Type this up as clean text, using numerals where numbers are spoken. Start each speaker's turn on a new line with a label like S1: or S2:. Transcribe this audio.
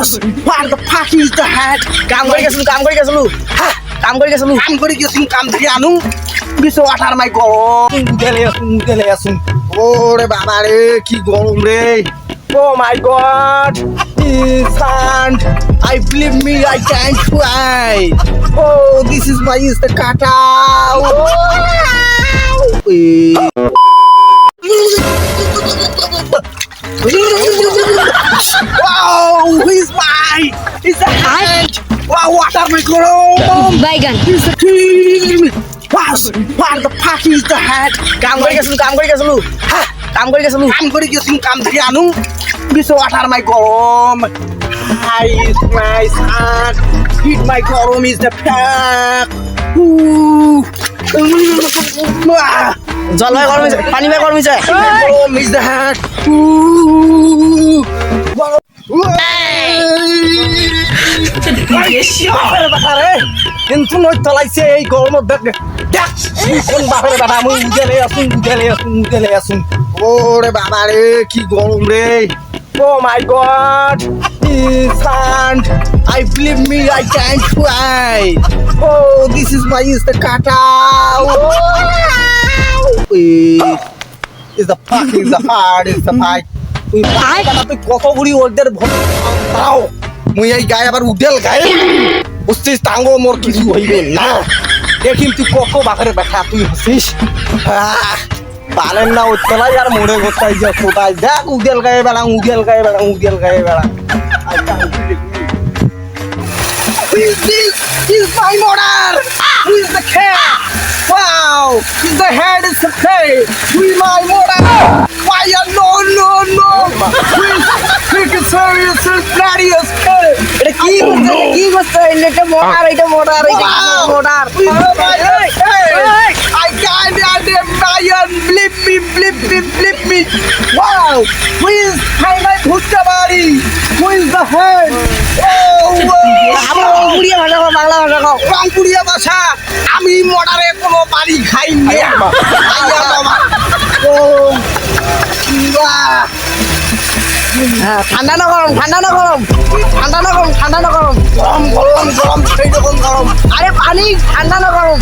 S1: Boss, what the fuck is the hat? কাম কৰি গেছলো কাম কৰি গেছলো কাম থেকে আনু বিশ ওয়াটার মাই গরম উঠেলে আসুন ওরে বাবা রে কি গরম রে Oh my god, this hand, I believe me, I can't try. Oh, this is my is the kata. Wow, he's mine. He's a hand. Wow, what are we going?
S2: Baigan.
S1: He's a king. Wow, what the fuck is the hat? কাম কৰি গেছলো কাম থেকে আনু বিশ water মাই গরম Ice my hand, heat my গরম is the pack. জল ভাই গরম হয়েছে পানি ভাই গরম হয়েছে গরম is the hat. কিন্তু নই তলাইছে এই গরমের দেখ কোন বাপের দাদা আমি উঠেলে আসুন ওরে বাবা রে কি গরম রে Oh my god, this hand, I believe me, I can't try. Oh, this is my is the kata. Is the fuck, is the hard, is the fight. তুই কত বুড়ি ওদের তাও মুই এই গায়ে আবার উঠেল গায়ে বুঝছিস টাঙ্গো মোর কিছু হইবে না দেখিন তুই কত বাপের ব্যথা তুই হসিস পালেন না উঠলাই আর মোড়ে গোটাই যা কোথায় দেখ উগেল গায়ে বেড়া He's my motor! Who's the cat? Wow! He's the head is the pay! Who's my motor? Why no! He's serious, bloody as hell!
S2: কি করছে এটা মোটার
S1: I can't Brian blip me! Wow! Who is my Bhutta body? Who is the head? Bangla ভাষা আমি মোটারে কোনো পানি খাই ঠান্ডা না গরম গরম সেই রকম গরম আরে পানি ঠান্ডা না গরম